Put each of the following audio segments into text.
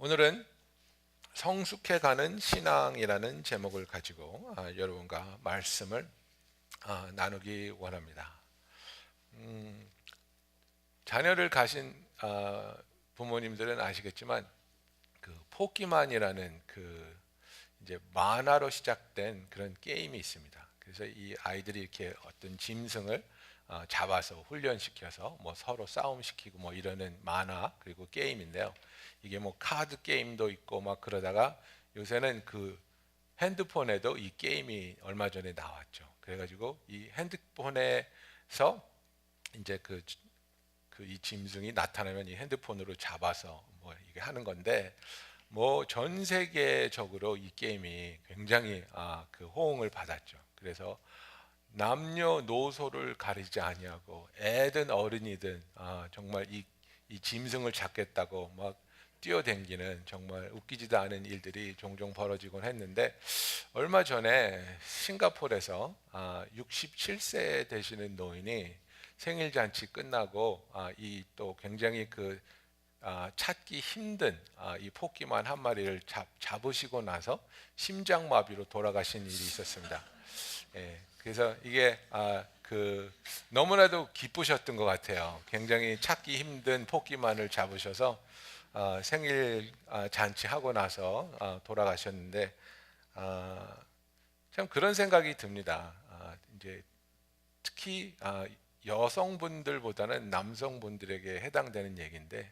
오늘은 성숙해가는 신앙이라는 제목을 가지고 여러분과 말씀을 나누기 원합니다. 자녀를 가신 부모님들은 아시겠지만 그 포키만이라는 그 이제 만화로 시작된 그런 게임이 있습니다. 그래서 이 아이들이 이렇게 어떤 짐승을 잡아서 훈련시켜서 뭐 서로 싸움시키고 뭐 이러는 만화 그리고 게임인데요. 이게 뭐 카드 게임도 있고 막 그러다가 요새는 그 핸드폰에도 이 게임이 얼마 전에 나왔죠. 그래가지고 이 핸드폰에서 이제 이 짐승이 나타나면 이 핸드폰으로 잡아서 뭐 이게 하는 건데 뭐 전 세계적으로 이 게임이 굉장히 그 호응을 받았죠. 그래서 남녀노소를 가리지 아니하고 애든 어른이든 정말 이 짐승을 잡겠다고 막 뛰어댕기는 정말 웃기지도 않은 일들이 종종 벌어지곤 했는데 얼마 전에 싱가포르에서 67세 되시는 노인이 생일 잔치 끝나고 이 또 굉장히 찾기 힘든 이 토끼만 한 마리를 잡으시고 나서 심장마비로 돌아가신 일이 있었습니다. 예, 그래서 이게 너무나도 기쁘셨던 것 같아요. 굉장히 찾기 힘든 토끼만을 잡으셔서 생일 잔치하고 나서 돌아가셨는데 참 그런 생각이 듭니다. 이제 특히 여성분들보다는 남성분들에게 해당되는 얘기인데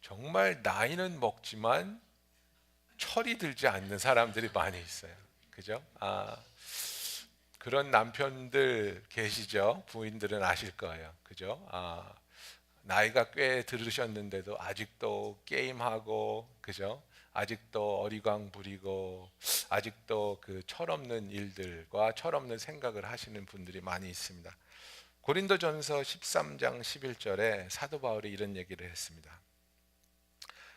정말 나이는 먹지만 철이 들지 않는 사람들이 많이 있어요. 그죠? 그런 남편들 계시죠? 부인들은 아실 거예요. 그죠? 나이가 꽤 들으셨는데도 아직도 게임하고, 그죠? 아직도 어리광 부리고, 아직도 그 철없는 일들과 철없는 생각을 하시는 분들이 많이 있습니다. 고린도전서 13장 11절에 사도 바울이 이런 얘기를 했습니다.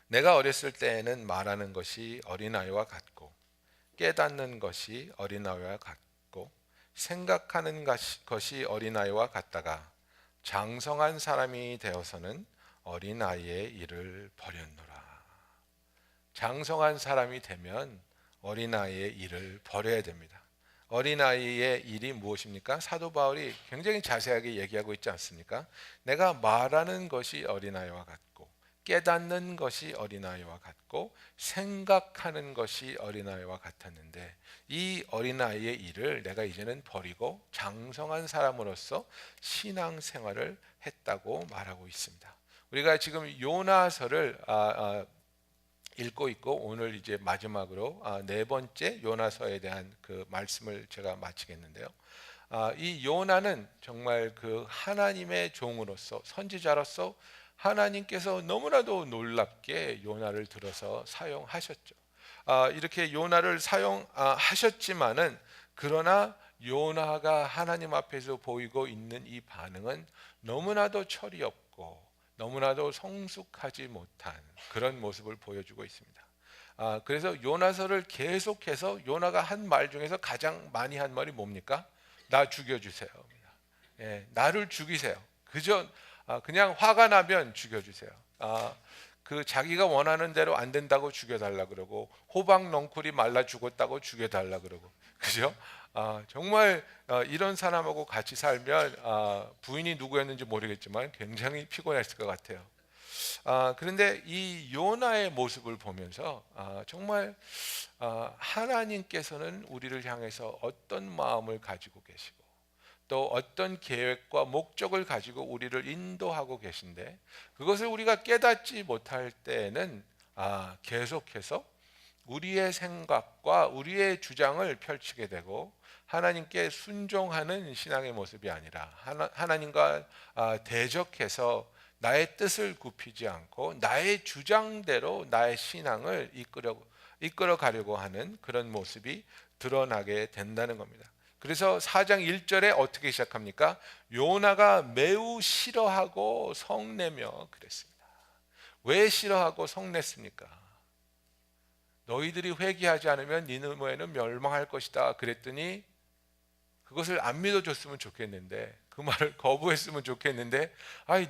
내가 어렸을 때에는 말하는 것이 어린아이와 같고 깨닫는 것이 어린아이와 같고 생각하는 것이 어린아이와 같다가 장성한 사람이 되어서는 어린아이의 일을 버렸노라. 장성한 사람이 되면 어린아이의 일을 버려야 됩니다. 어린아이의 일이 무엇입니까? 사도 바울이 굉장히 자세하게 얘기하고 있지 않습니까? 내가 말하는 것이 어린아이와 같고 깨닫는 것이 어린아이와 같고 생각하는 것이 어린아이와 같았는데 이 어린아이의 일을 내가 이제는 버리고 장성한 사람으로서 신앙생활을 했다고 말하고 있습니다. 우리가 지금 요나서를 읽고 있고 오늘 이제 마지막으로 네 번째 요나서에 대한 그 말씀을 제가 마치겠는데요. 이 요나는 정말 그 하나님의 종으로서 선지자로서 하나님께서 너무나도 놀랍게 요나를 들어서 사용하셨죠. 이렇게 요나를 사용하셨지만은 그러나 요나가 하나님 앞에서 보이고 있는 이 반응은 너무나도 철이 없고 너무나도 성숙하지 못한 그런 모습을 보여주고 있습니다. 그래서 요나서를 계속해서 요나가 한 말 중에서 가장 많이 한 말이 뭡니까? 나 죽여주세요. 예, 나를 죽이세요. 그냥 화가 나면 죽여주세요. 그 자기가 원하는 대로 안 된다고 죽여달라 그러고 호박 넝쿨이 말라 죽었다고 죽여달라 그러고 그죠? 정말 이런 사람하고 같이 살면 부인이 누구였는지 모르겠지만 굉장히 피곤했을 것 같아요. 그런데 이 요나의 모습을 보면서 정말 하나님께서는 우리를 향해서 어떤 마음을 가지고 계시고 또 어떤 계획과 목적을 가지고 우리를 인도하고 계신데 그것을 우리가 깨닫지 못할 때에는 계속해서 우리의 생각과 우리의 주장을 펼치게 되고 하나님께 순종하는 신앙의 모습이 아니라 하나님과 대적해서 나의 뜻을 굽히지 않고 나의 주장대로 나의 신앙을 이끌어 가려고 하는 그런 모습이 드러나게 된다는 겁니다. 그래서 4장 1절에 어떻게 시작합니까? 요나가 매우 싫어하고 성내며 그랬습니다. 왜 싫어하고 성냈습니까? 너희들이 회개하지 않으면 니느웨는 멸망할 것이다 그랬더니 그것을 안 믿어줬으면 좋겠는데, 그 말을 거부했으면 좋겠는데,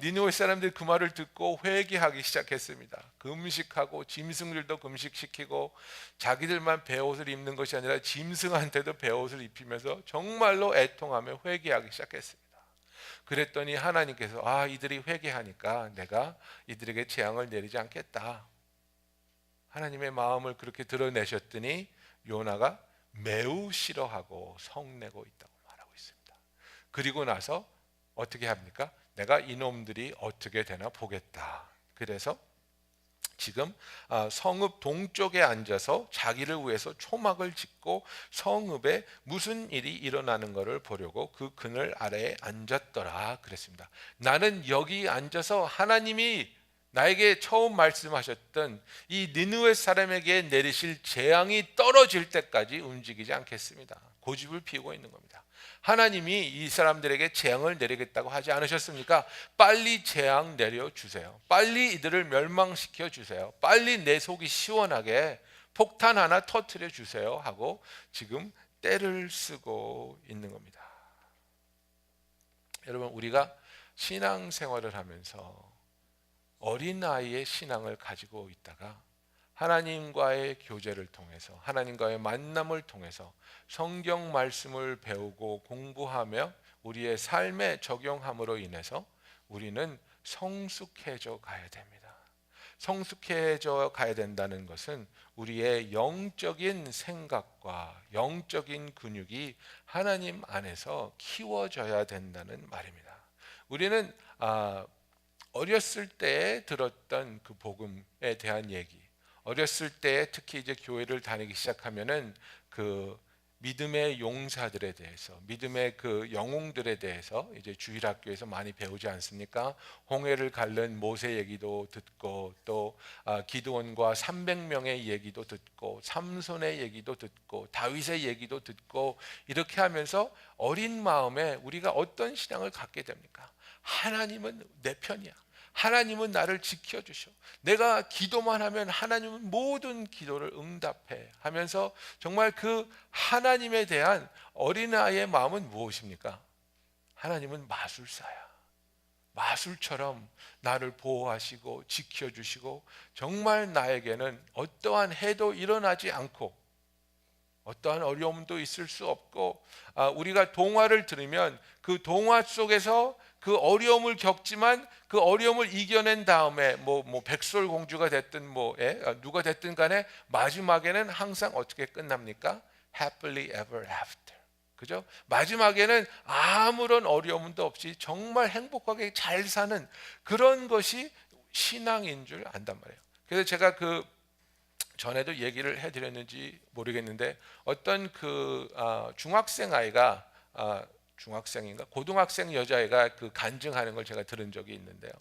니느웨 사람들이 그 말을 듣고 회개하기 시작했습니다. 금식하고 짐승들도 금식시키고 자기들만 베옷을 입는 것이 아니라 짐승한테도 베옷을 입히면서 정말로 애통하며 회개하기 시작했습니다. 그랬더니 하나님께서 이들이 회개하니까 내가 이들에게 재앙을 내리지 않겠다. 하나님의 마음을 그렇게 드러내셨더니 요나가 매우 싫어하고 성내고 있다고 말하고 있습니다. 그리고 나서 어떻게 합니까? 내가 이놈들이 어떻게 되나 보겠다. 그래서 지금 성읍 동쪽에 앉아서 자기를 위해서 초막을 짓고 성읍에 무슨 일이 일어나는 것을 보려고 그 그늘 아래에 앉았더라 그랬습니다. 나는 여기 앉아서 하나님이 나에게 처음 말씀하셨던 이 니느웨 사람에게 내리실 재앙이 떨어질 때까지 움직이지 않겠습니다. 고집을 피우고 있는 겁니다. 하나님이 이 사람들에게 재앙을 내리겠다고 하지 않으셨습니까? 빨리 재앙 내려주세요. 빨리 이들을 멸망시켜 주세요. 빨리 내 속이 시원하게 폭탄 하나 터뜨려 주세요 하고 지금 때를 쓰고 있는 겁니다. 여러분, 우리가 신앙생활을 하면서 어린아이의 신앙을 가지고 있다가 하나님과의 교제를 통해서, 하나님과의 만남을 통해서 성경 말씀을 배우고 공부하며 우리의 삶에 적용함으로 인해서 우리는 성숙해져 가야 됩니다. 성숙해져 가야 된다는 것은 우리의 영적인 생각과 영적인 근육이 하나님 안에서 키워져야 된다는 말입니다. 우리는 어렸을 때 들었던 그 복음에 대한 얘기, 어렸을 때 특히 이제 교회를 다니기 시작하면은 그 믿음의 용사들에 대해서, 믿음의 그 영웅들에 대해서 이제 주일학교에서 많이 배우지 않습니까? 홍해를 갈른 모세 얘기도 듣고, 또 기드온과 300명의 얘기도 듣고, 삼손의 얘기도 듣고, 다윗의 얘기도 듣고, 이렇게 하면서 어린 마음에 우리가 어떤 신앙을 갖게 됩니까? 하나님은 내 편이야. 하나님은 나를 지켜주셔. 내가 기도만 하면 하나님은 모든 기도를 응답해 하면서 정말 그 하나님에 대한 어린아이의 마음은 무엇입니까? 하나님은 마술사야. 마술처럼 나를 보호하시고 지켜주시고 정말 나에게는 어떠한 해도 일어나지 않고 어떠한 어려움도 있을 수 없고, 우리가 동화를 들으면 그 동화 속에서 그 어려움을 겪지만 그 어려움을 이겨낸 다음에 뭐 백설공주가 됐든 누가 됐든 간에 마지막에는 항상 어떻게 끝납니까? Happily ever after. 그죠? 마지막에는 아무런 어려움도 없이 정말 행복하게 잘 사는 그런 것이 신앙인 줄 안단 말이에요. 그래서 제가 전에도 얘기를 해드렸는지 모르겠는데 어떤 중학생 아이가 중학생인가 고등학생 여자애가 간증하는 걸 제가 들은 적이 있는데요.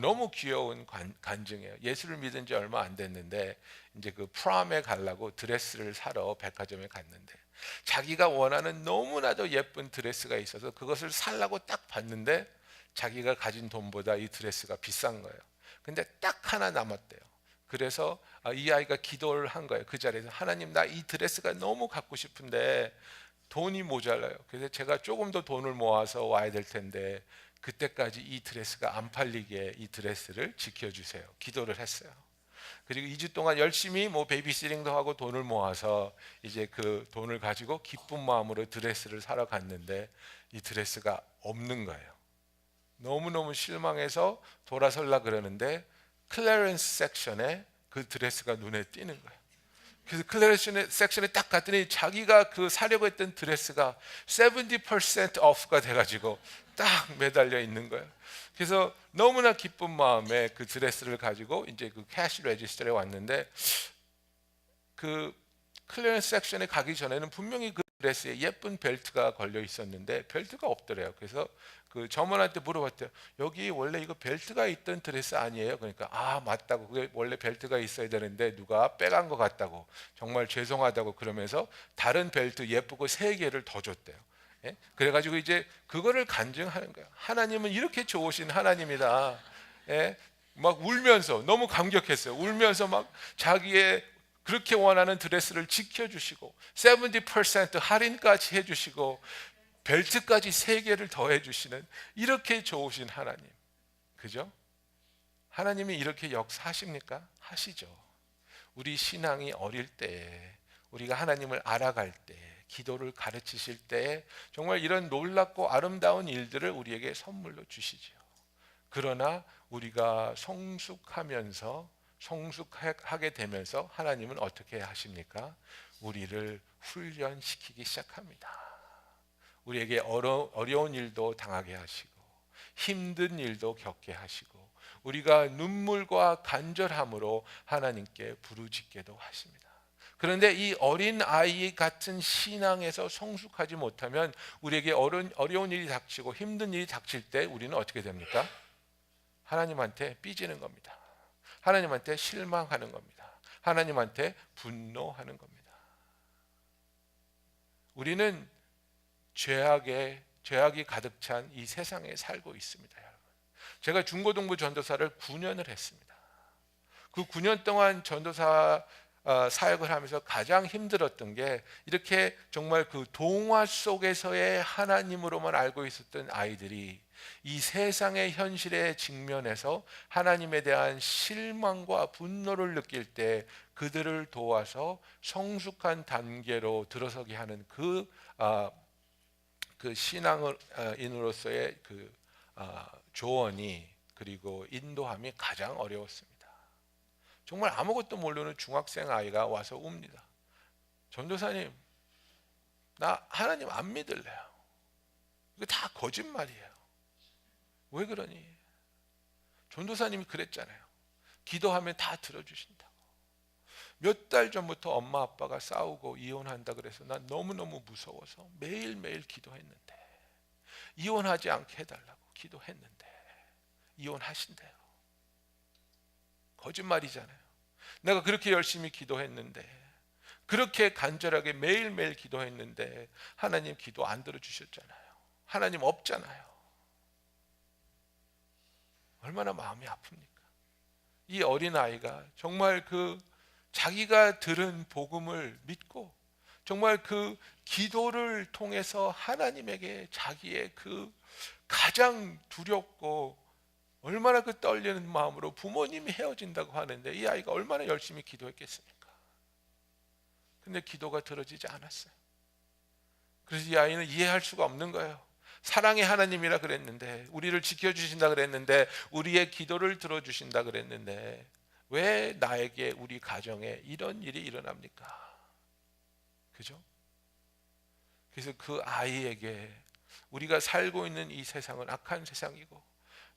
너무 귀여운 간증이에요. 예수를 믿은 지 얼마 안 됐는데 이제 프롬에 가려고 드레스를 사러 백화점에 갔는데 자기가 원하는 너무나도 예쁜 드레스가 있어서 그것을 살라고 딱 봤는데 자기가 가진 돈보다 이 드레스가 비싼 거예요. 근데 딱 하나 남았대요. 그래서 이 아이가 기도를 한 거예요. 그 자리에서 하나님, 나 이 드레스가 너무 갖고 싶은데 돈이 모자라요. 그래서 제가 조금 더 돈을 모아서 와야 될 텐데 그때까지 이 드레스가 안팔리게 이 드레스를 지켜주세요. 기도를 했어요. 그리고 2주 동안 열심히 베이비시팅도 하고 돈을 모아서 이제 그 돈을 가지고 기쁜 마음으로 드레스를 사러 갔는데 이 드레스가 없는 거예요. 너무너무 실망해서 돌아설라 그러는데 클래런스 섹션에 그 드레스가 눈에 띄는 거예요. 그래서 클래런스 섹션에 딱 갔더니 자기가 사려고 했던 드레스가 70% off가 돼가지고 딱 매달려 있는 거예요. 그래서 너무나 기쁜 마음에 그 드레스를 가지고 이제 캐시 레지스터에 왔는데 클래런스 섹션에 가기 전에는 분명히 그 드레스에 예쁜 벨트가 걸려 있었는데 벨트가 없더래요. 그래서 점원한테 물어봤대요. 여기 원래 이거 벨트가 있던 드레스 아니에요? 그러니까 맞다고, 그게 원래 벨트가 있어야 되는데 누가 빼간 것 같다고, 정말 죄송하다고 그러면서 다른 벨트 예쁘고 3개를 더 줬대요. 예? 그래가지고 이제 그거를 간증하는 거예요. 하나님은 이렇게 좋으신 하나님이다. 예? 막 울면서 너무 감격했어요. 울면서 막 자기의 그렇게 원하는 드레스를 지켜주시고 70% 할인까지 해주시고 벨트까지 3개를 더해 주시는 이렇게 좋으신 하나님, 그죠? 하나님이 이렇게 역사하십니까? 하시죠. 우리 신앙이 어릴 때, 우리가 하나님을 알아갈 때, 기도를 가르치실 때 정말 이런 놀랍고 아름다운 일들을 우리에게 선물로 주시죠. 그러나 우리가 성숙하게 되면서 하나님은 어떻게 하십니까? 우리를 훈련시키기 시작합니다. 우리에게 어려운 일도 당하게 하시고 힘든 일도 겪게 하시고 우리가 눈물과 간절함으로 하나님께 부르짖게도 하십니다. 그런데 이 어린 아이 같은 신앙에서 성숙하지 못하면 우리에게 어려운 일이 닥치고 힘든 일이 닥칠 때 우리는 어떻게 됩니까? 하나님한테 삐지는 겁니다. 하나님한테 실망하는 겁니다. 하나님한테 분노하는 겁니다. 우리는 죄악이 가득 찬 이 세상에 살고 있습니다, 여러분. 제가 중고등부 전도사를 9년을 했습니다. 그 9년 동안 전도사 사역을 하면서 가장 힘들었던 게 이렇게 정말 그 동화 속에서의 하나님으로만 알고 있었던 아이들이 이 세상의 현실에 직면해서 하나님에 대한 실망과 분노를 느낄 때 그들을 도와서 성숙한 단계로 들어서게 하는 그 신앙인으로서의 조언이 그리고 인도함이 가장 어려웠습니다. 정말 아무것도 모르는 중학생 아이가 와서 웁니다. 전도사님, 나 하나님 안 믿을래요. 이거 다 거짓말이에요. 왜 그러니? 전도사님이 그랬잖아요. 기도하면 다 들어주신다고. 몇 달 전부터 엄마 아빠가 싸우고 이혼한다 그래서 난 너무너무 무서워서 매일매일 기도했는데 이혼하지 않게 해달라고 기도했는데 이혼하신대요. 거짓말이잖아요. 내가 그렇게 열심히 기도했는데 그렇게 간절하게 매일매일 기도했는데 하나님 기도 안 들어주셨잖아요. 하나님 없잖아요. 얼마나 마음이 아픕니까? 이 어린아이가 정말 자기가 들은 복음을 믿고 정말 그 기도를 통해서 하나님에게 자기의 가장 두렵고 얼마나 떨리는 마음으로 부모님이 헤어진다고 하는데 이 아이가 얼마나 열심히 기도했겠습니까? 근데 기도가 들어지지 않았어요. 그래서 이 아이는 이해할 수가 없는 거예요. 사랑의 하나님이라 그랬는데, 우리를 지켜주신다 그랬는데, 우리의 기도를 들어주신다 그랬는데 왜 나에게, 우리 가정에 이런 일이 일어납니까? 그죠? 그래서 그 아이에게 우리가 살고 있는 이 세상은 악한 세상이고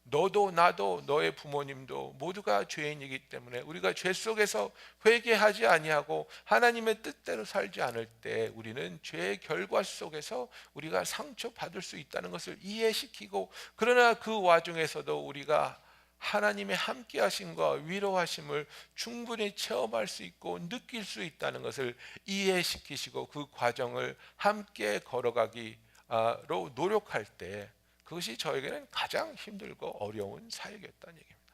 너도 나도 너의 부모님도 모두가 죄인이기 때문에 우리가 죄 속에서 회개하지 아니하고 하나님의 뜻대로 살지 않을 때 우리는 죄의 결과 속에서 우리가 상처받을 수 있다는 것을 이해시키고, 그러나 그 와중에서도 우리가 하나님의 함께 하심과 위로하심을 충분히 체험할 수 있고 느낄 수 있다는 것을 이해시키시고 그 과정을 함께 걸어가기로 노력할 때 그것이 저에게는 가장 힘들고 어려운 사역이었다는 얘기입니다.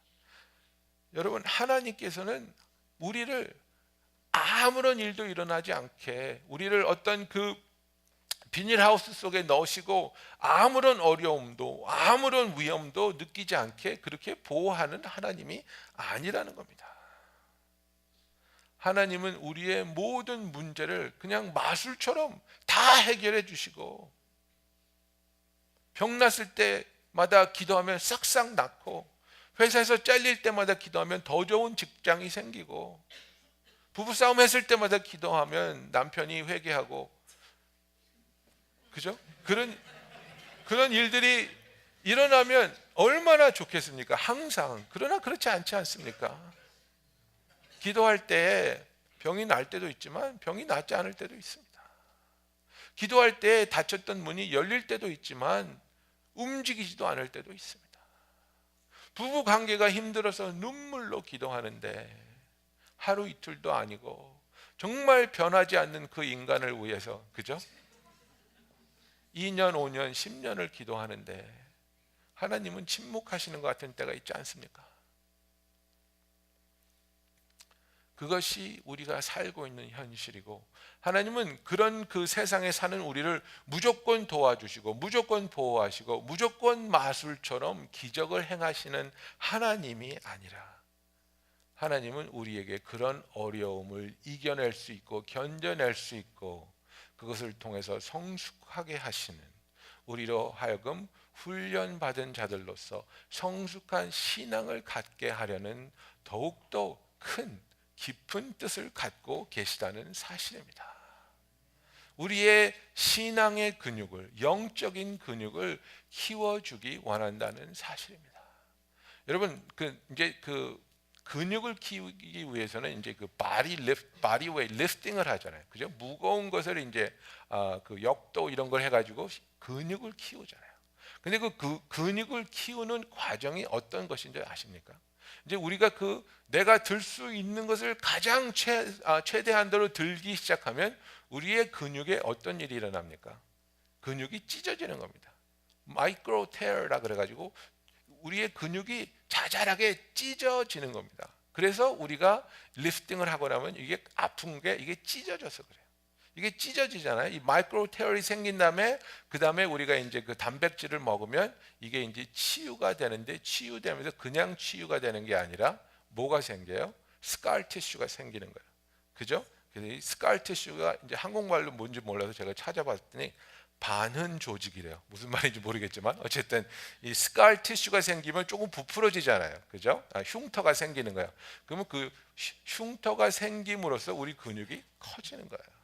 여러분, 하나님께서는 우리를 아무런 일도 일어나지 않게 우리를 어떤 비닐하우스 속에 넣으시고 아무런 어려움도 아무런 위험도 느끼지 않게 그렇게 보호하는 하나님이 아니라는 겁니다. 하나님은 우리의 모든 문제를 그냥 마술처럼 다 해결해 주시고, 병 났을 때마다 기도하면 싹싹 낫고, 회사에서 잘릴 때마다 기도하면 더 좋은 직장이 생기고, 부부싸움 했을 때마다 기도하면 남편이 회개하고, 그죠? 그런 일들이 일어나면 얼마나 좋겠습니까? 항상. 그러나 그렇지 않지 않습니까? 기도할 때 병이 날 때도 있지만 병이 낫지 않을 때도 있습니다. 기도할 때 닫혔던 문이 열릴 때도 있지만 움직이지도 않을 때도 있습니다. 부부 관계가 힘들어서 눈물로 기도하는데 하루 이틀도 아니고 정말 변하지 않는 그 인간을 위해서, 그죠? 2년, 5년, 10년을 기도하는데 하나님은 침묵하시는 것 같은 때가 있지 않습니까? 그것이 우리가 살고 있는 현실이고, 하나님은 그런 그 세상에 사는 우리를 무조건 도와주시고 무조건 보호하시고 무조건 마술처럼 기적을 행하시는 하나님이 아니라, 하나님은 우리에게 그런 어려움을 이겨낼 수 있고 견뎌낼 수 있고 그것을 통해서 성숙하게 하시는, 우리로 하여금 훈련받은 자들로서 성숙한 신앙을 갖게 하려는 더욱더 큰 깊은 뜻을 갖고 계시다는 사실입니다. 우리의 신앙의 근육을, 영적인 근육을 키워주기 원한다는 사실입니다. 여러분, 이제 근육을 키우기 위해서는 이제 바디 웨이트 리프팅을 하잖아요. 그죠? 무거운 것을 이제 그 역도 이런 걸 해가지고 근육을 키우잖아요. 근데 그 근육을 키우는 과정이 어떤 것인지 아십니까? 이제 우리가 내가 들 수 있는 것을 가장 최대한도로 들기 시작하면 우리의 근육에 어떤 일이 일어납니까? 근육이 찢어지는 겁니다. 마이크로 테어라 그래가지고 우리의 근육이 자잘하게 찢어지는 겁니다. 그래서 우리가 리프팅을 하고 나면 이게 아픈 게 이게 찢어져서 그래요. 이게 찢어지잖아요. 이 마이크로 테어리 생긴 다음에 그 다음에 우리가 이제 그 단백질을 먹으면 이게 이제 치유가 되는데, 치유되면서 그냥 치유가 되는 게 아니라 뭐가 생겨요? 스칼 티슈가 생기는 거예요. 그죠? 그래서 이 스칼 티슈가 이제 한국말로 뭔지 몰라서 제가 찾아봤더니 반흔 조직이래요. 무슨 말인지 모르겠지만 어쨌든 이 스칼 티슈가 생기면 조금 부풀어지잖아요. 그죠? 흉터가 생기는 거예요. 그러면 그 흉터가 생김으로써 우리 근육이 커지는 거예요.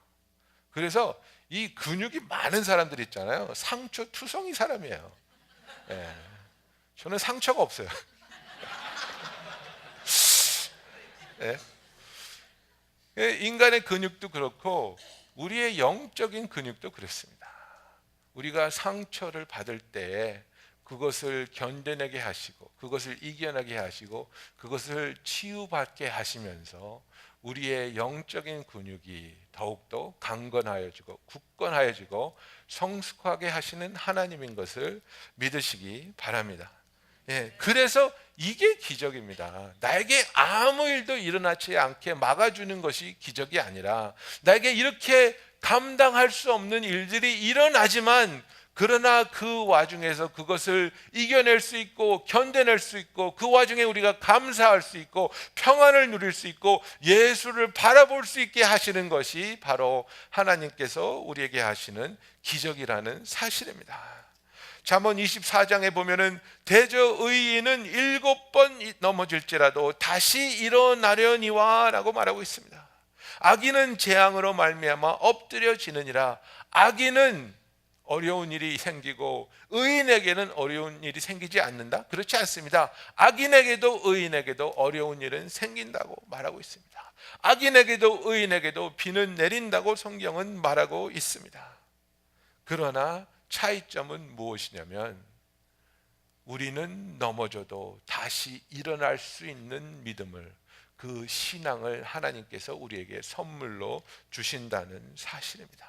그래서 이 근육이 많은 사람들 있잖아요. 상처 투성이 사람이에요. 예. 저는 상처가 없어요. 예. 인간의 근육도 그렇고 우리의 영적인 근육도 그렇습니다. 우리가 상처를 받을 때 그것을 견뎌내게 하시고 그것을 이겨내게 하시고 그것을 치유받게 하시면서 우리의 영적인 근육이 더욱더 강건하여지고 굳건하여지고 성숙하게 하시는 하나님인 것을 믿으시기 바랍니다. 예, 그래서 이게 기적입니다. 나에게 아무 일도 일어나지 않게 막아주는 것이 기적이 아니라, 나에게 이렇게 감당할 수 없는 일들이 일어나지만 그러나 그 와중에서 그것을 이겨낼 수 있고 견뎌낼 수 있고 그 와중에 우리가 감사할 수 있고 평안을 누릴 수 있고 예수를 바라볼 수 있게 하시는 것이 바로 하나님께서 우리에게 하시는 기적이라는 사실입니다. 잠언 24장에 보면은 대저 의인은 7번 넘어질지라도 다시 일어나려니와 라고 말하고 있습니다. 악인은 재앙으로 말미암아 엎드려지느니라. 악인은 어려운 일이 생기고 의인에게는 어려운 일이 생기지 않는다? 그렇지 않습니다. 악인에게도 의인에게도 어려운 일은 생긴다고 말하고 있습니다. 악인에게도 의인에게도 비는 내린다고 성경은 말하고 있습니다. 그러나 차이점은 무엇이냐면 우리는 넘어져도 다시 일어날 수 있는 믿음을, 그 신앙을 하나님께서 우리에게 선물로 주신다는 사실입니다.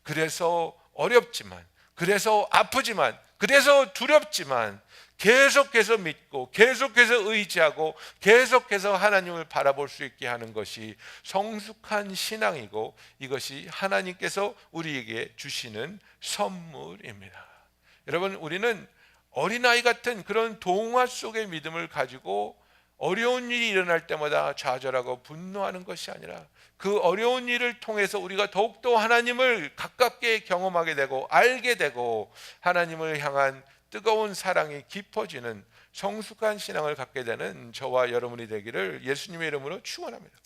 그래서 어렵지만, 그래서 아프지만, 그래서 두렵지만 계속해서 믿고 계속해서 의지하고 계속해서 하나님을 바라볼 수 있게 하는 것이 성숙한 신앙이고 이것이 하나님께서 우리에게 주시는 선물입니다. 여러분, 우리는 어린아이 같은 그런 동화 속의 믿음을 가지고 어려운 일이 일어날 때마다 좌절하고 분노하는 것이 아니라 그 어려운 일을 통해서 우리가 더욱더 하나님을 가깝게 경험하게 되고 알게 되고 하나님을 향한 뜨거운 사랑이 깊어지는 성숙한 신앙을 갖게 되는 저와 여러분이 되기를 예수님의 이름으로 축원합니다.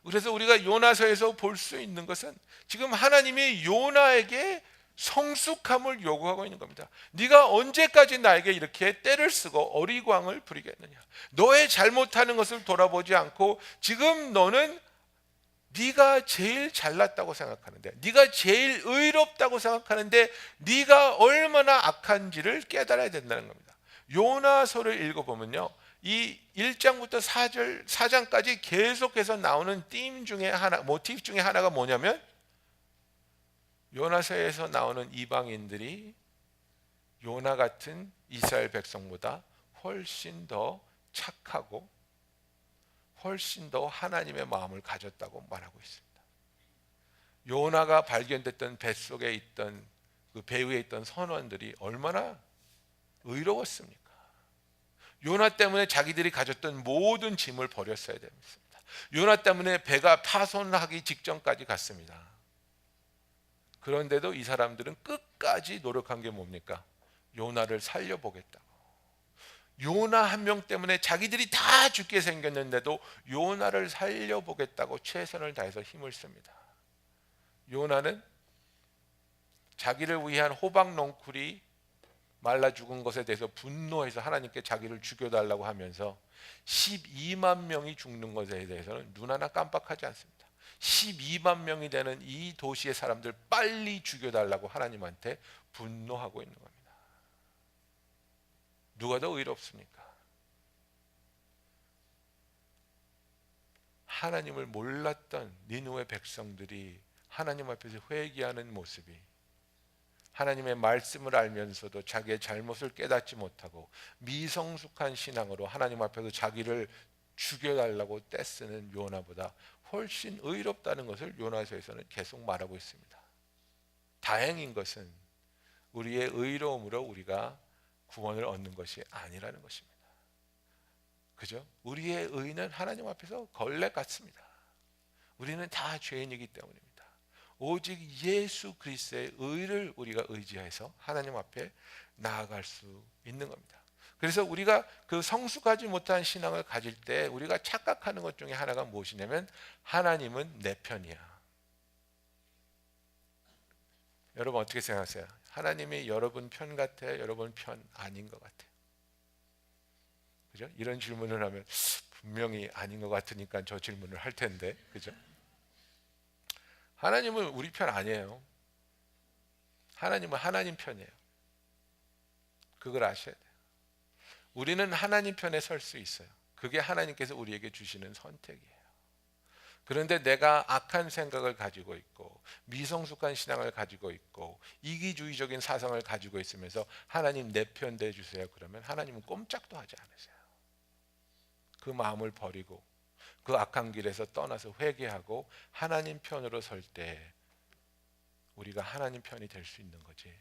그래서 우리가 요나서에서 볼 수 있는 것은 지금 하나님이 요나에게 성숙함을 요구하고 있는 겁니다. 네가 언제까지 나에게 이렇게 때를 쓰고 어리광을 부리겠느냐. 너의 잘못하는 것을 돌아보지 않고 지금 너는 네가 제일 잘났다고 생각하는데, 네가 제일 의롭다고 생각하는데 네가 얼마나 악한지를 깨달아야 된다는 겁니다. 요나서를 읽어보면요, 이 1장부터 4장까지 계속해서 나오는 띠임 중에 하나, 모티브 중에 하나가 뭐냐면 요나서에서 나오는 이방인들이 요나 같은 이스라엘 백성보다 훨씬 더 착하고 훨씬 더 하나님의 마음을 가졌다고 말하고 있습니다. 요나가 발견됐던 뱃속에 있던 그 배 위에 있던 선원들이 얼마나 의로웠습니까? 요나 때문에 자기들이 가졌던 모든 짐을 버렸어야 됩니다. 요나 때문에 배가 파손하기 직전까지 갔습니다. 그런데도 이 사람들은 끝까지 노력한 게 뭡니까? 요나를 살려보겠다고. 요나 한 명 때문에 자기들이 다 죽게 생겼는데도 요나를 살려보겠다고 최선을 다해서 힘을 씁니다. 요나는 자기를 위한 호박 넝쿨이 말라 죽은 것에 대해서 분노해서 하나님께 자기를 죽여달라고 하면서 12만 명이 죽는 것에 대해서는 눈 하나 깜빡하지 않습니다. 12만 명이 되는 이 도시의 사람들 빨리 죽여달라고 하나님한테 분노하고 있는 겁니다. 누가 더 의롭습니까? 하나님을 몰랐던 니느웨 백성들이 하나님 앞에서 회개하는 모습이, 하나님의 말씀을 알면서도 자기의 잘못을 깨닫지 못하고 미성숙한 신앙으로 하나님 앞에서 자기를 죽여달라고 떼쓰는 요나보다 훨씬 의롭다는 것을 요나서에서는 계속 말하고 있습니다. 다행인 것은 우리의 의로움으로 우리가 구원을 얻는 것이 아니라는 것입니다. 그죠? 우리의 의는 하나님 앞에서 걸레 같습니다. 우리는 다 죄인이기 때문입니다. 오직 예수 그리스도의 의를 우리가 의지해서 하나님 앞에 나아갈 수 있는 겁니다. 그래서 우리가 그 성숙하지 못한 신앙을 가질 때 우리가 착각하는 것 중에 하나가 무엇이냐면 하나님은 내 편이야. 여러분 어떻게 생각하세요? 하나님이 여러분 편 같아요? 여러분 편 아닌 것 같아요? 그죠? 이런 질문을 하면 분명히 아닌 것 같으니까 저 질문을 할 텐데, 그죠? 하나님은 우리 편 아니에요. 하나님은 하나님 편이에요. 그걸 아셔야 돼요. 우리는 하나님 편에 설 수 있어요. 그게 하나님께서 우리에게 주시는 선택이에요. 그런데 내가 악한 생각을 가지고 있고 미성숙한 신앙을 가지고 있고 이기주의적인 사상을 가지고 있으면서 하나님 내 편 대주세요 그러면 하나님은 꼼짝도 하지 않으세요. 그 마음을 버리고 그 악한 길에서 떠나서 회개하고 하나님 편으로 설 때 우리가 하나님 편이 될 수 있는 거지,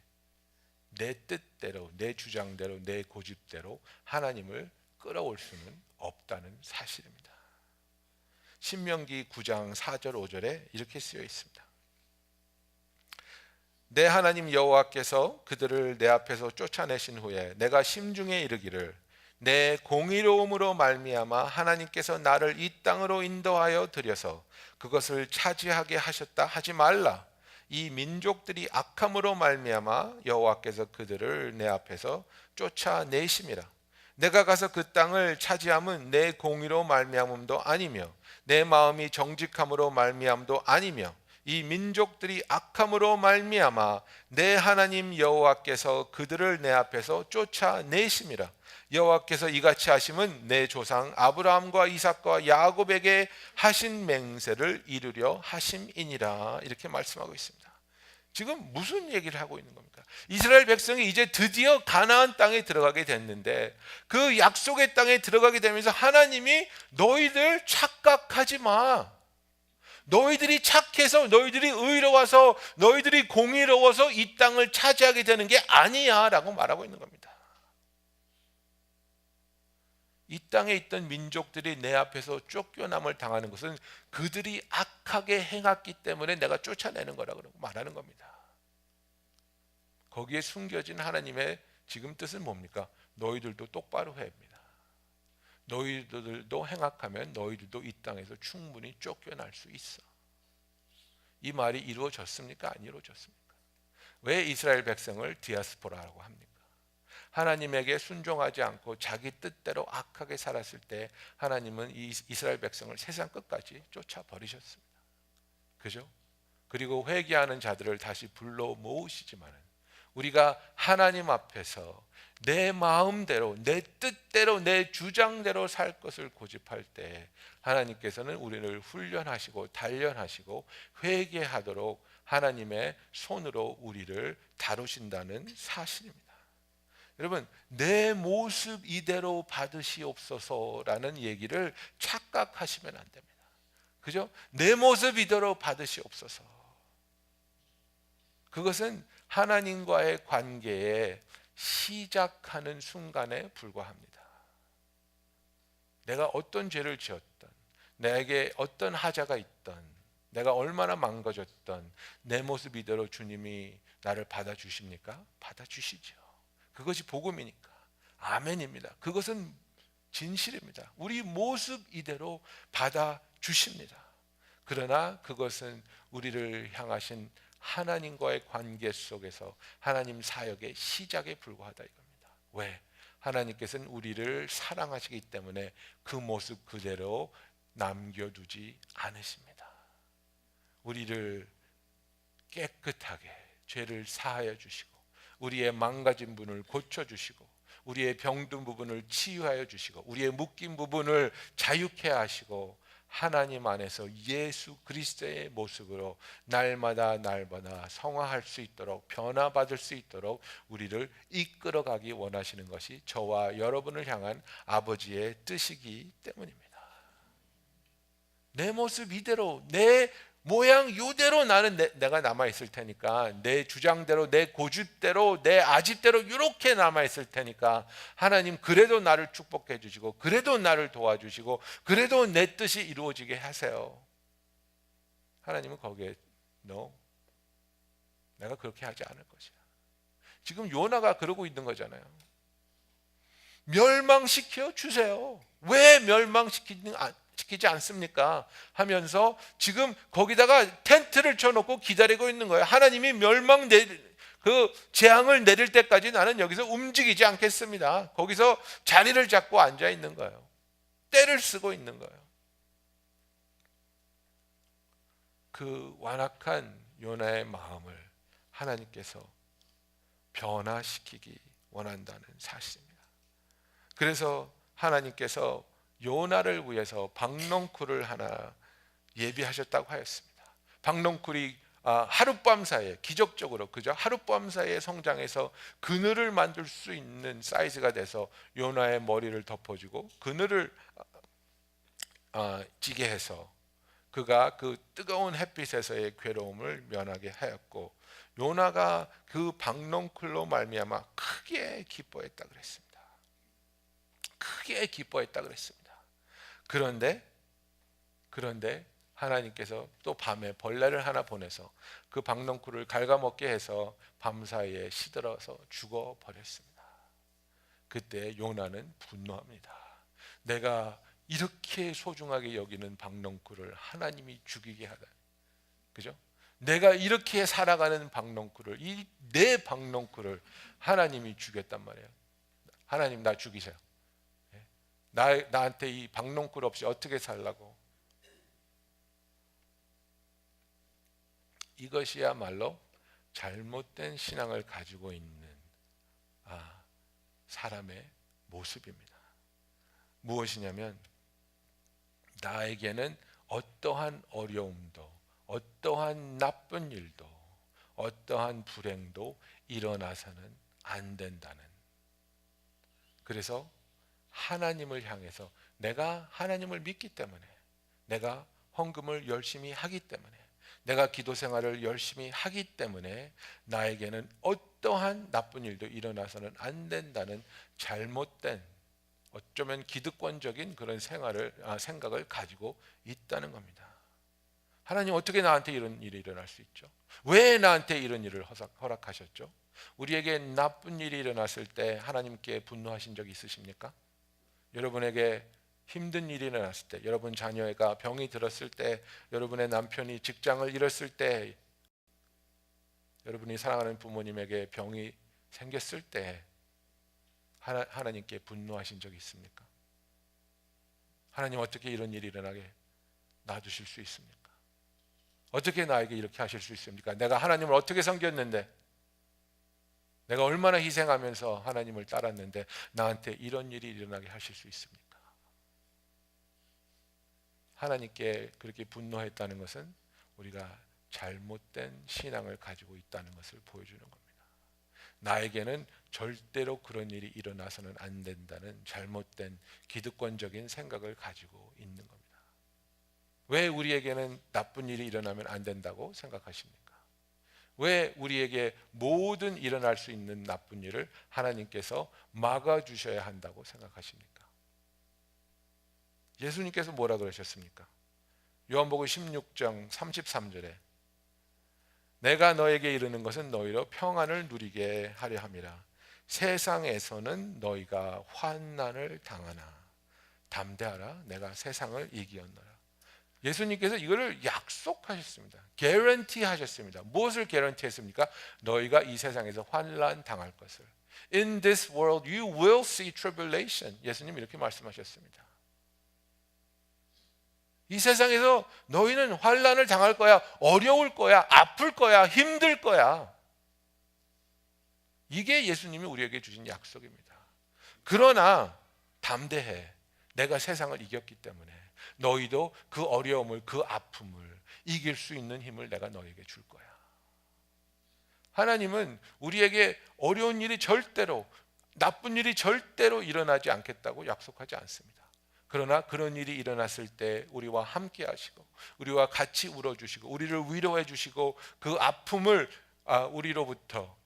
내 뜻대로 내 주장대로 내 고집대로 하나님을 끌어올 수는 없다는 사실입니다. 신명기 9장 4절 5절에 이렇게 쓰여 있습니다. 내 하나님 여호와께서 그들을 내 앞에서 쫓아내신 후에 내가 심중에 이르기를 내 공의로움으로 말미암아 하나님께서 나를 이 땅으로 인도하여 들여서 그것을 차지하게 하셨다 하지 말라. 이 민족들이 악함으로 말미암아 여호와께서 그들을 내 앞에서 쫓아내심이라. 내가 가서 그 땅을 차지함은 내 공의로 말미암음도 아니며 내 마음이 정직함으로 말미암도 아니며 이 민족들이 악함으로 말미암아 내 하나님 여호와께서 그들을 내 앞에서 쫓아내심이라. 여호와께서 이같이 하심은 내 조상 아브라함과 이삭과 야곱에게 하신 맹세를 이루려 하심이니라. 이렇게 말씀하고 있습니다. 지금 무슨 얘기를 하고 있는 겁니까? 이스라엘 백성이 이제 드디어 가나안 땅에 들어가게 됐는데 그 약속의 땅에 들어가게 되면서 하나님이 너희들 착각하지 마. 너희들이 착해서 너희들이 의로워서 너희들이 공의로워서 이 땅을 차지하게 되는 게 아니야 라고 말하고 있는 겁니다. 이 땅에 있던 민족들이 내 앞에서 쫓겨남을 당하는 것은 그들이 악하게 행했기 때문에 내가 쫓아내는 거라고 말하는 겁니다. 거기에 숨겨진 하나님의 지금 뜻은 뭡니까? 너희들도 똑바로 해입니다. 너희들도 행악하면 너희들도 이 땅에서 충분히 쫓겨날 수 있어. 이 말이 이루어졌습니까? 안 이루어졌습니까? 왜 이스라엘 백성을 디아스포라라고 합니까? 하나님에게 순종하지 않고 자기 뜻대로 악하게 살았을 때 하나님은 이 이스라엘 백성을 세상 끝까지 쫓아버리셨습니다. 그죠? 그리고 회개하는 자들을 다시 불러 모으시지만은 우리가 하나님 앞에서 내 마음대로 내 뜻대로 내 주장대로 살 것을 고집할 때 하나님께서는 우리를 훈련하시고 단련하시고 회개하도록 하나님의 손으로 우리를 다루신다는 사실입니다. 여러분, 내 모습 이대로 받으시옵소서라는 얘기를 착각하시면 안 됩니다. 그죠? 내 모습 이대로 받으시옵소서. 그것은 하나님과의 관계에 시작하는 순간에 불과합니다. 내가 어떤 죄를 지었던, 내게 어떤 하자가 있던, 내가 얼마나 망가졌던 내 모습 이대로 주님이 나를 받아주십니까? 받아주시죠. 그것이 복음이니까. 아멘입니다. 그것은 진실입니다. 우리 모습 이대로 받아주십니다. 그러나 그것은 우리를 향하신 하나님과의 관계 속에서 하나님 사역의 시작에 불과하다 이겁니다. 왜? 하나님께서는 우리를 사랑하시기 때문에 그 모습 그대로 남겨두지 않으십니다. 우리를 깨끗하게 죄를 사하여 주시고 우리의 망가진 부분을 고쳐주시고 우리의 병든 부분을 치유하여 주시고 우리의 묶인 부분을 자유케 하시고 하나님 안에서 예수 그리스도의 모습으로 날마다 성화할 수 있도록 변화받을 수 있도록 우리를 이끌어가기 원하시는 것이 저와 여러분을 향한 아버지의 뜻이기 때문입니다. 내 모습 이대로 내 모양 이대로 나는 내가 남아있을 테니까 내 주장대로 내 고집대로 내 아집대로 이렇게 남아있을 테니까 하나님 그래도 나를 축복해 주시고 그래도 나를 도와주시고 그래도 내 뜻이 이루어지게 하세요. 하나님은 거기에 No, 내가 그렇게 하지 않을 것이야. 지금 요나가 그러고 있는 거잖아요. 멸망시켜 주세요. 왜 멸망시키지 않습니까? 하면서 지금 거기다가 텐트를 쳐놓고 기다리고 있는 거예요. 하나님이 그 재앙을 내릴 때까지 나는 여기서 움직이지 않겠습니다. 거기서 자리를 잡고 앉아 있는 거예요. 때를 쓰고 있는 거예요. 그 완악한 요나의 마음을 하나님께서 변화시키기 원한다는 사실입니다. 그래서 하나님께서 요나를 위해서 박넝쿨을 하나 예비하셨다고 하였습니다. 박넝쿨이 하룻밤 사이에 기적적으로 그죠? 하룻밤 사이에 성장해서 그늘을 만들 수 있는 사이즈가 돼서 요나의 머리를 덮어주고 그늘을 지게 해서 그가 그 뜨거운 햇빛에서의 괴로움을 면하게 하였고 요나가 그 박넝쿨로 말미암아 크게 기뻐했다 그랬습니다. 크게 기뻐했다 그랬습니다. 그런데 하나님께서 또 밤에 벌레를 하나 보내서 그 박넝쿨을 갉아먹게 해서 밤사이에 시들어서 죽어버렸습니다. 그때 요나는 분노합니다. 내가 이렇게 소중하게 여기는 박넝쿨을 하나님이 죽이게 하다니, 그죠? 내가 이렇게 살아가는 박넝쿨을, 내 박넝쿨을 하나님이 죽였단 말이에요. 하나님 나 죽이세요. 나한테 이 박넝쿨 없이 어떻게 살라고? 이것이야말로 잘못된 신앙을 가지고 있는 사람의 모습입니다. 무엇이냐면 나에게는 어떠한 어려움도 어떠한 나쁜 일도 어떠한 불행도 일어나서는 안 된다는, 그래서 하나님을 향해서 내가 하나님을 믿기 때문에 내가 헌금을 열심히 하기 때문에 내가 기도 생활을 열심히 하기 때문에 나에게는 어떠한 나쁜 일도 일어나서는 안 된다는 잘못된, 어쩌면 기득권적인 그런 생각을 가지고 있다는 겁니다. 하나님 어떻게 나한테 이런 일이 일어날 수 있죠? 왜 나한테 이런 일을 허락하셨죠? 우리에게 나쁜 일이 일어났을 때 하나님께 분노하신 적이 있으십니까? 여러분에게 힘든 일이 일어났을 때, 여러분 자녀가 병이 들었을 때, 여러분의 남편이 직장을 잃었을 때, 여러분이 사랑하는 부모님에게 병이 생겼을 때 하나님께 분노하신 적이 있습니까? 하나님 어떻게 이런 일이 일어나게 놔두실 수 있습니까? 어떻게 나에게 이렇게 하실 수 있습니까? 내가 하나님을 어떻게 섬겼는데, 내가 얼마나 희생하면서 하나님을 따랐는데 나한테 이런 일이 일어나게 하실 수 있습니까? 하나님께 그렇게 분노했다는 것은 우리가 잘못된 신앙을 가지고 있다는 것을 보여주는 겁니다. 나에게는 절대로 그런 일이 일어나서는 안 된다는 잘못된 기득권적인 생각을 가지고 있는 겁니다. 왜 우리에게는 나쁜 일이 일어나면 안 된다고 생각하십니까? 왜 우리에게 모든 일어날 수 있는 나쁜 일을 하나님께서 막아주셔야 한다고 생각하십니까? 예수님께서 뭐라 그러셨습니까? 요한복음 16장 33절에 내가 너에게 이르는 것은 너희로 평안을 누리게 하려 함이라. 세상에서는 너희가 환난을 당하나 담대하라. 내가 세상을 이기었노라. 예수님께서 이거를 약속하셨습니다. 개런티 하셨습니다. 무엇을 개런티 했습니까? 너희가 이 세상에서 환난 당할 것을. In this world you will see tribulation. 예수님 이렇게 말씀하셨습니다. 이 세상에서 너희는 환난을 당할 거야. 어려울 거야. 아플 거야. 힘들 거야. 이게 예수님이 우리에게 주신 약속입니다. 그러나 담대해. 내가 세상을 이겼기 때문에 너희도 그 어려움을, 그 아픔을 이길 수 있는 힘을 내가 너에게 줄 거야. 하나님은 우리에게 어려운 일이 절대로, 나쁜 일이 절대로 일어나지 않겠다고 약속하지 않습니다. 그러나 그런 일이 일어났을 때 우리와 함께 하시고 우리와 같이 울어주시고 우리를 위로해 주시고 그 아픔을 우리로부터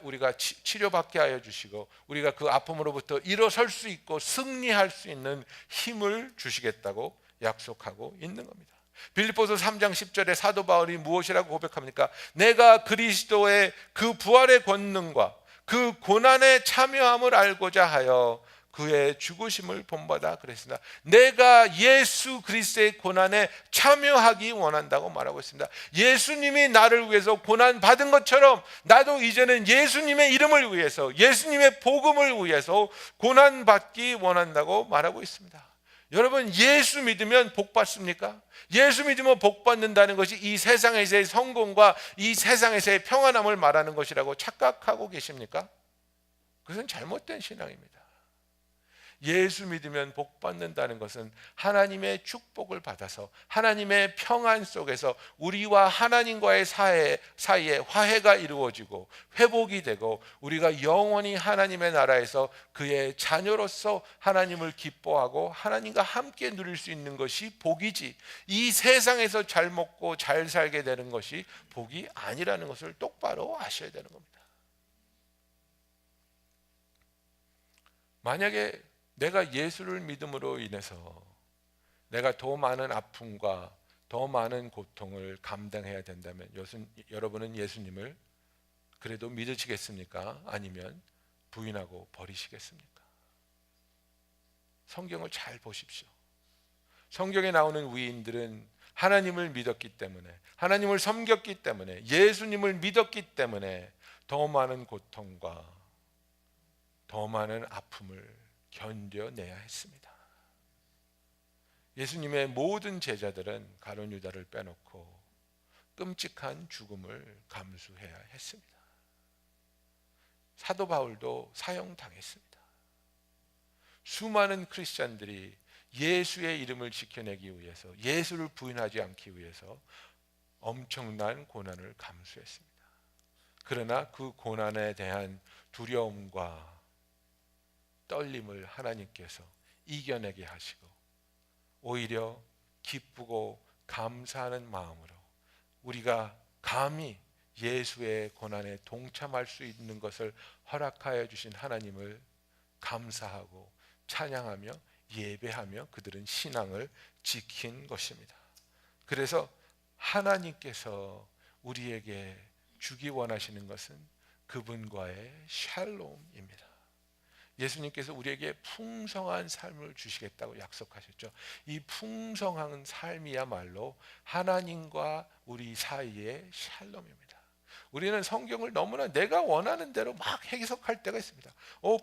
우리가 치료받게 하여 주시고 우리가 그 아픔으로부터 일어설 수 있고 승리할 수 있는 힘을 주시겠다고 약속하고 있는 겁니다. 빌립보서 3장 10절에 사도 바울이 무엇이라고 고백합니까? 내가 그리스도의 그 부활의 권능과 그 고난에 참여함을 알고자 하여 그의 죽으심을 본받아 그랬습니다. 내가 예수 그리스도의 고난에 참여하기 원한다고 말하고 있습니다. 예수님이 나를 위해서 고난 받은 것처럼 나도 이제는 예수님의 이름을 위해서, 예수님의 복음을 위해서 고난 받기 원한다고 말하고 있습니다. 여러분, 예수 믿으면 복 받습니까? 예수 믿으면 복 받는다는 것이 이 세상에서의 성공과 이 세상에서의 평안함을 말하는 것이라고 착각하고 계십니까? 그것은 잘못된 신앙입니다. 예수 믿으면 복 받는다는 것은 하나님의 축복을 받아서 하나님의 평안 속에서 우리와 하나님과의 사이에 화해가 이루어지고 회복이 되고 우리가 영원히 하나님의 나라에서 그의 자녀로서 하나님을 기뻐하고 하나님과 함께 누릴 수 있는 것이 복이지, 이 세상에서 잘 먹고 잘 살게 되는 것이 복이 아니라는 것을 똑바로 아셔야 되는 겁니다. 만약에 내가 예수를 믿음으로 인해서 내가 더 많은 아픔과 더 많은 고통을 감당해야 된다면 여러분은 예수님을 그래도 믿으시겠습니까? 아니면 부인하고 버리시겠습니까? 성경을 잘 보십시오. 성경에 나오는 위인들은 하나님을 믿었기 때문에, 하나님을 섬겼기 때문에, 예수님을 믿었기 때문에 더 많은 고통과 더 많은 아픔을 견뎌내야 했습니다. 예수님의 모든 제자들은 가룟 유다를 빼놓고 끔찍한 죽음을 감수해야 했습니다. 사도 바울도 사형당했습니다. 수많은 크리스찬들이 예수의 이름을 지켜내기 위해서, 예수를 부인하지 않기 위해서 엄청난 고난을 감수했습니다. 그러나 그 고난에 대한 두려움과 떨림을 하나님께서 이겨내게 하시고 오히려 기쁘고 감사하는 마음으로 우리가 감히 예수의 고난에 동참할 수 있는 것을 허락하여 주신 하나님을 감사하고 찬양하며 예배하며 그들은 신앙을 지킨 것입니다. 그래서 하나님께서 우리에게 주기 원하시는 것은 그분과의 샬롬입니다. 예수님께서 우리에게 풍성한 삶을 주시겠다고 약속하셨죠. 이 풍성한 삶이야말로 하나님과 우리 사이의 샬롬입니다. 우리는 성경을 너무나 내가 원하는 대로 막 해석할 때가 있습니다.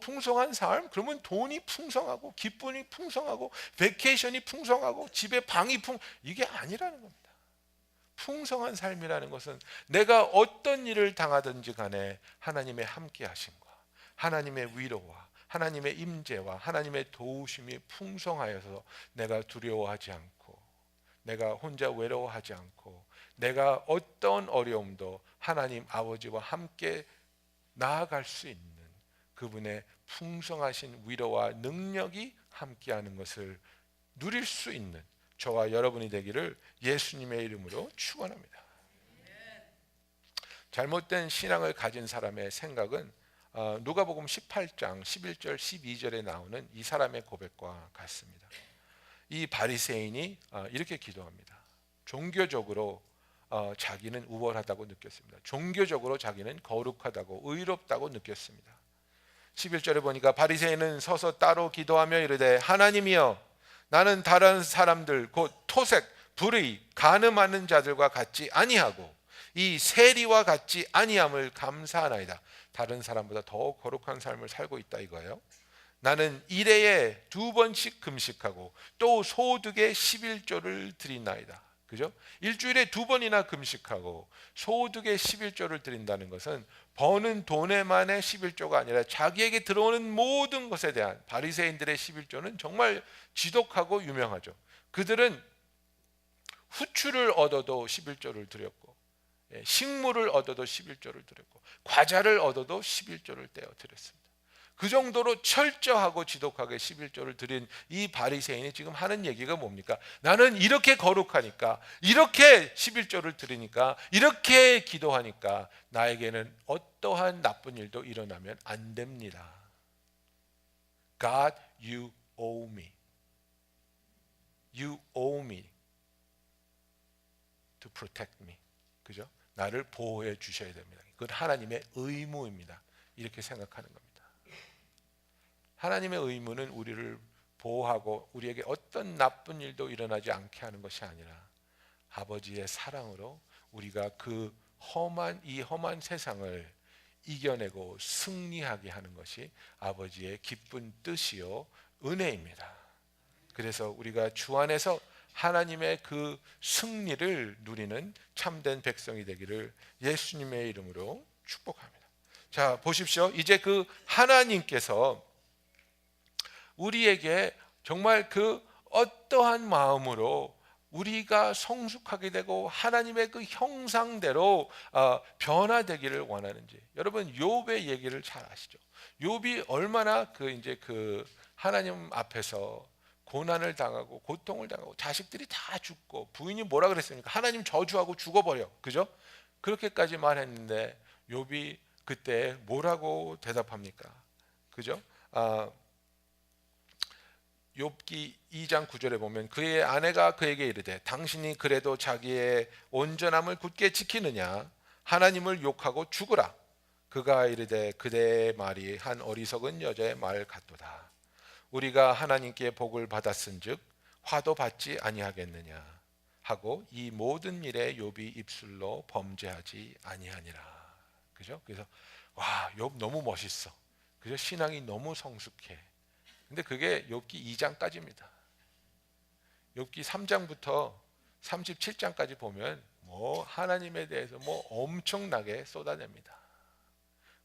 풍성한 삶? 그러면 돈이 풍성하고 기쁨이 풍성하고 베케이션이 풍성하고 집에 방이 이게 아니라는 겁니다. 풍성한 삶이라는 것은 내가 어떤 일을 당하든지 간에 하나님의 함께 하심과 하나님의 위로와 하나님의 임재와 하나님의 도우심이 풍성하여서 내가 두려워하지 않고 내가 혼자 외로워하지 않고 내가 어떤 어려움도 하나님 아버지와 함께 나아갈 수 있는 그분의 풍성하신 위로와 능력이 함께하는 것을 누릴 수 있는 저와 여러분이 되기를 예수님의 이름으로 축원합니다. 잘못된 신앙을 가진 사람의 생각은 누가복음 18장 11절 12절에 나오는 이 사람의 고백과 같습니다. 이 바리새인이 이렇게 기도합니다. 종교적으로 자기는 우월하다고 느꼈습니다. 종교적으로 자기는 거룩하다고 의롭다고 느꼈습니다. 11절에 보니까 바리새인은 서서 따로 기도하며 이르되 하나님이여 나는 다른 사람들 곧 토색, 불의, 간음하는 자들과 같지 아니하고 이 세리와 같지 아니함을 감사하나이다. 다른 사람보다 더 거룩한 삶을 살고 있다 이거예요. 나는 일회에 2번씩 금식하고 또 소득의 11조를 드리나이다. 그죠? 일주일에 2번이나 금식하고 소득의 11조를 드린다는 것은 버는 돈에만의 11조가 아니라 자기에게 들어오는 모든 것에 대한 바리새인들의 11조는 정말 지독하고 유명하죠. 그들은 후추를 얻어도 11조를 드렸고 식물을 얻어도 11조를 드렸고 과자를 얻어도 11조를 떼어 드렸습니다. 그 정도로 철저하고 지독하게 11조를 드린 이 바리새인이 지금 하는 얘기가 뭡니까? 나는 이렇게 거룩하니까, 이렇게 11조를 드리니까, 이렇게 기도하니까 나에게는 어떠한 나쁜 일도 일어나면 안 됩니다. God, you owe me. You owe me to protect me. 그죠? 나를 보호해 주셔야 됩니다. 그건 하나님의 의무입니다. 이렇게 생각하는 겁니다. 하나님의 의무는 우리를 보호하고 우리에게 어떤 나쁜 일도 일어나지 않게 하는 것이 아니라 아버지의 사랑으로 우리가 그 험한 세상을 이겨내고 승리하게 하는 것이 아버지의 기쁜 뜻이요 은혜입니다. 그래서 우리가 주 안에서 하나님의 그 승리를 누리는 참된 백성이 되기를 예수님의 이름으로 축복합니다. 자, 보십시오. 이제 그 하나님께서 우리에게 정말 그 어떠한 마음으로 우리가 성숙하게 되고 하나님의 그 형상대로 변화되기를 원하는지, 여러분 욥의 얘기를 잘 아시죠? 욥이 얼마나 그 하나님 앞에서 고난을 당하고 고통을 당하고 자식들이 다 죽고 부인이 뭐라 그랬습니까? 하나님 저주하고 죽어버려. 그죠? 그렇게까지 말했는데 욥이 그때 뭐라고 대답합니까? 그죠? 욥기 2장 9절에 보면 그의 아내가 그에게 이르되 당신이 그래도 자기의 온전함을 굳게 지키느냐? 하나님을 욕하고 죽으라. 그가 이르되 그대의 말이 한 어리석은 여자의 말 같도다. 우리가 하나님께 복을 받았은즉 화도 받지 아니하겠느냐 하고 이 모든 일에 욥이 입술로 범죄하지 아니하니라. 그죠? 그래서 와, 욥 너무 멋있어. 그죠? 신앙이 너무 성숙해. 근데 그게 욥기 2장까지입니다. 욥기 3장부터 37장까지 보면 뭐 하나님에 대해서 뭐 엄청나게 쏟아냅니다.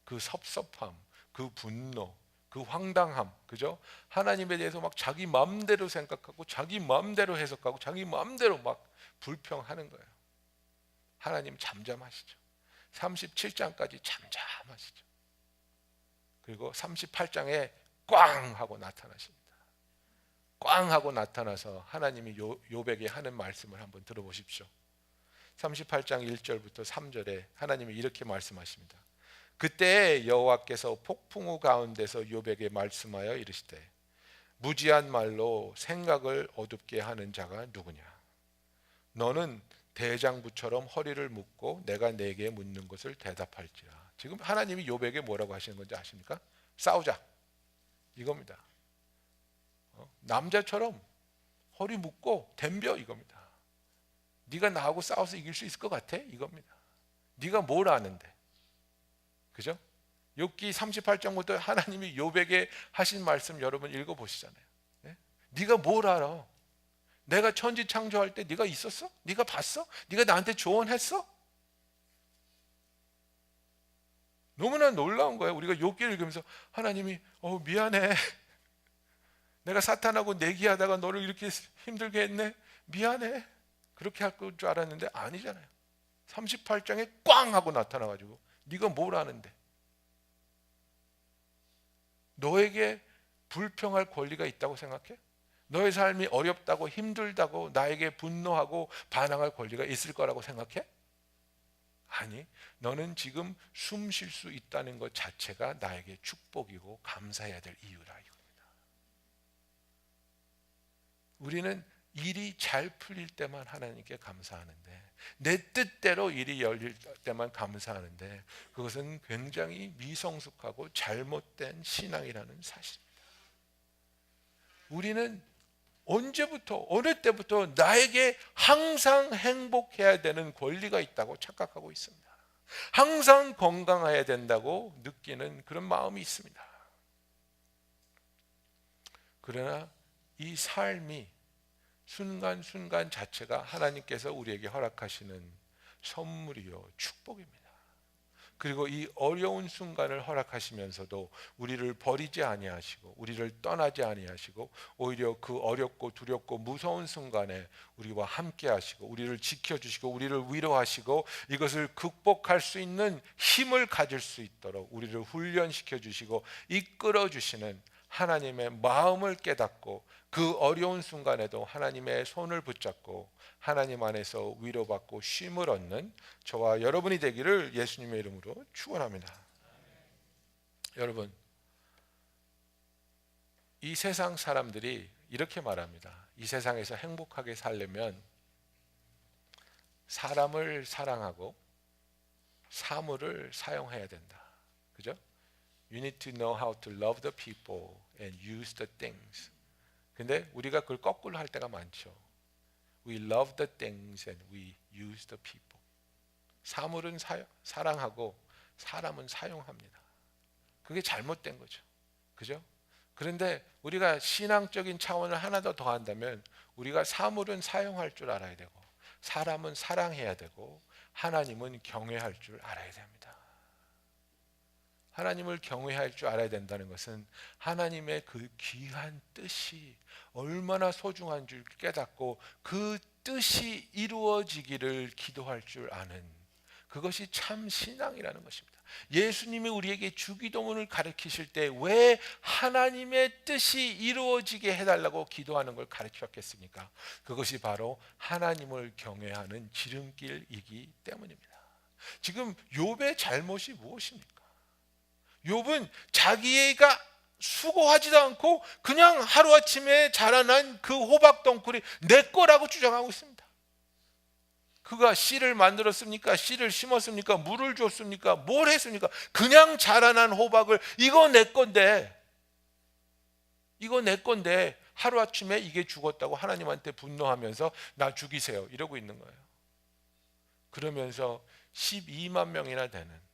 그 섭섭함, 그 분노, 그 황당함, 그죠? 하나님에 대해서 막 자기 마음대로 생각하고 자기 마음대로 해석하고 자기 마음대로 막 불평하는 거예요. 하나님 잠잠하시죠. 37장까지 잠잠하시죠. 그리고 38장에 꽝 하고 나타나십니다. 꽝 하고 나타나서 하나님이 욥에게 하는 말씀을 한번 들어보십시오. 38장 1절부터 3절에 하나님이 이렇게 말씀하십니다. 그때 여호와께서 폭풍우 가운데서 욥에게 말씀하여 이르시되 무지한 말로 생각을 어둡게 하는 자가 누구냐? 너는 대장부처럼 허리를 묶고 내가 내게 묻는 것을 대답할지라. 지금 하나님이 욥에게 뭐라고 하시는 건지 아십니까? 싸우자 이겁니다. 남자처럼 허리 묶고 덤벼 이겁니다. 네가 나하고 싸워서 이길 수 있을 것 같아? 이겁니다. 네가 뭘 아는데? 그죠? 욥기 38장부터 하나님이 욥에게 하신 말씀 여러분 읽어보시잖아요. 네? 네가 뭘 알아? 내가 천지 창조할 때 네가 있었어? 네가 봤어? 네가 나한테 조언했어? 너무나 놀라운 거예요. 우리가 욥기를 읽으면서 하나님이 미안해. 내가 사탄하고 내기하다가 너를 이렇게 힘들게 했네. 미안해. 그렇게 할 줄 알았는데 아니잖아요. 38장에 꽝 하고 나타나가지고 네가 뭘 아는데? 너에게 불평할 권리가 있다고 생각해? 너의 삶이 어렵다고 힘들다고 나에게 분노하고 반항할 권리가 있을 거라고 생각해? 아니, 너는 지금 숨 쉴 수 있다는 것 자체가 나에게 축복이고 감사해야 될 이유라 이겁니다. 우리는 일이 잘 풀릴 때만 하나님께 감사하는데, 내 뜻대로 일이 열릴 때만 감사하는데, 그것은 굉장히 미성숙하고 잘못된 신앙이라는 사실입니다. 우리는 언제부터 어느 때부터 나에게 항상 행복해야 되는 권리가 있다고 착각하고 있습니다. 항상 건강해야 된다고 느끼는 그런 마음이 있습니다. 그러나 이 삶이 순간순간 자체가 하나님께서 우리에게 허락하시는 선물이요 축복입니다. 그리고 이 어려운 순간을 허락하시면서도 우리를 버리지 아니하시고 우리를 떠나지 아니하시고 오히려 그 어렵고 두렵고 무서운 순간에 우리와 함께 하시고 우리를 지켜주시고 우리를 위로하시고 이것을 극복할 수 있는 힘을 가질 수 있도록 우리를 훈련시켜 주시고 이끌어 주시는 하나님의 마음을 깨닫고 그 어려운 순간에도 하나님의 손을 붙잡고 하나님 안에서 위로받고 쉼을 얻는 저와 여러분이 되기를 예수님의 이름으로 축원합니다. 여러분, 이 세상 사람들이 이렇게 말합니다. 이 세상에서 행복하게 살려면 사람을 사랑하고 사물을 사용해야 된다. 그죠? You need to know how to love the people and use the things. 근데 우리가 그걸 거꾸로 할 때가 많죠. We love the things and we use the people. 사물은 사랑하고 사람은 사용합니다. 그게 잘못된 거죠. 그죠? 그런데 우리가 신앙적인 차원을 하나 더 더한다면 우리가 사물은 사용할 줄 알아야 되고 사람은 사랑해야 되고 하나님은 경외할 줄 알아야 됩니다. 하나님을 경외할 줄 알아야 된다는 것은 하나님의 그 귀한 뜻이 얼마나 소중한 줄 깨닫고 그 뜻이 이루어지기를 기도할 줄 아는 그것이 참 신앙이라는 것입니다. 예수님이 우리에게 주기도문을 가르치실 때 왜 하나님의 뜻이 이루어지게 해달라고 기도하는 걸 가르치셨겠습니까? 그것이 바로 하나님을 경외하는 지름길이기 때문입니다. 지금 욥의 잘못이 무엇입니까? 욥은 자기가 수고하지도 않고 그냥 하루아침에 자라난 그 호박 덩굴이 내 거라고 주장하고 있습니다. 그가 씨를 만들었습니까? 씨를 심었습니까? 물을 줬습니까? 뭘 했습니까? 그냥 자라난 호박을 이거 내 건데 하루아침에 이게 죽었다고 하나님한테 분노하면서 나 죽이세요 이러고 있는 거예요. 그러면서 12만 명이나 되는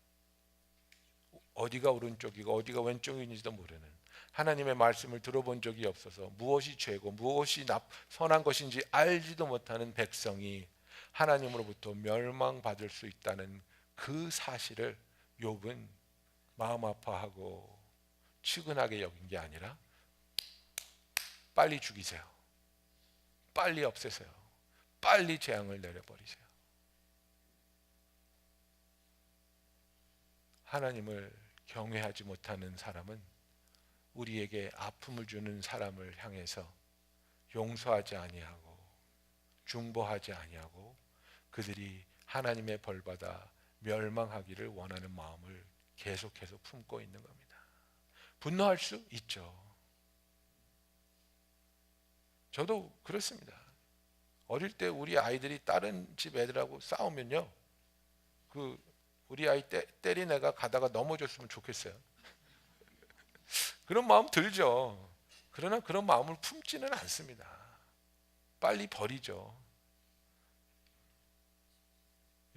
어디가 오른쪽이고 어디가 왼쪽인지도 모르는 하나님의 말씀을 들어본 적이 없어서 무엇이 죄고 무엇이 선한 것인지 알지도 못하는 백성이 하나님으로부터 멸망받을 수 있다는 그 사실을 욥은 마음 아파하고 측은하게 여긴 게 아니라 빨리 죽이세요. 빨리 없애세요. 빨리 재앙을 내려버리세요. 하나님을 경외하지 못하는 사람은 우리에게 아픔을 주는 사람을 향해서 용서하지 아니하고 중보하지 아니하고 그들이 하나님의 벌받아 멸망하기를 원하는 마음을 계속해서 품고 있는 겁니다. 분노할 수 있죠. 저도 그렇습니다. 어릴 때 우리 아이들이 다른 집 애들하고 싸우면요, 우리 아이 때린 애가 가다가 넘어졌으면 좋겠어요. 그런 마음 들죠. 그러나 그런 마음을 품지는 않습니다. 빨리 버리죠.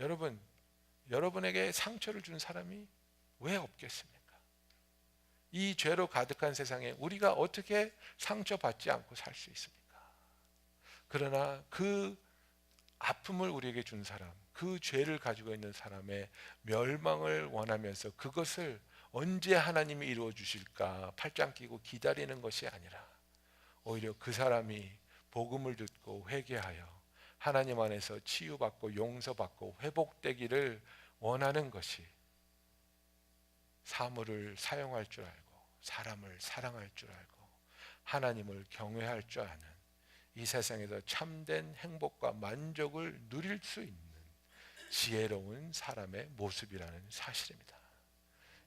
여러분, 여러분에게 상처를 준 사람이 왜 없겠습니까? 이 죄로 가득한 세상에 우리가 어떻게 상처받지 않고 살 수 있습니까? 그러나 그 아픔을 우리에게 준 사람, 그 죄를 가지고 있는 사람의 멸망을 원하면서 그것을 언제 하나님이 이루어 주실까 팔짱 끼고 기다리는 것이 아니라 오히려 그 사람이 복음을 듣고 회개하여 하나님 안에서 치유받고 용서받고 회복되기를 원하는 것이 사물을 사용할 줄 알고 사람을 사랑할 줄 알고 하나님을 경외할 줄 아는 이 세상에서 참된 행복과 만족을 누릴 수 있는 지혜로운 사람의 모습이라는 사실입니다.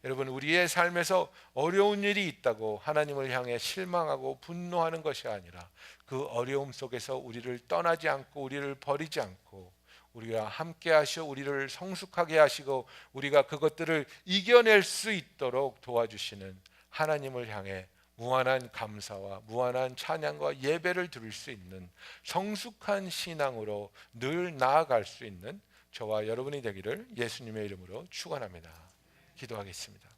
여러분, 우리의 삶에서 어려운 일이 있다고 하나님을 향해 실망하고 분노하는 것이 아니라 그 어려움 속에서 우리를 떠나지 않고 우리를 버리지 않고 우리가 함께 하시어 우리를 성숙하게 하시고 우리가 그것들을 이겨낼 수 있도록 도와주시는 하나님을 향해 무한한 감사와 무한한 찬양과 예배를 드릴 수 있는 성숙한 신앙으로 늘 나아갈 수 있는 저와 여러분이 되기를 예수님의 이름으로 축원합니다. 기도하겠습니다.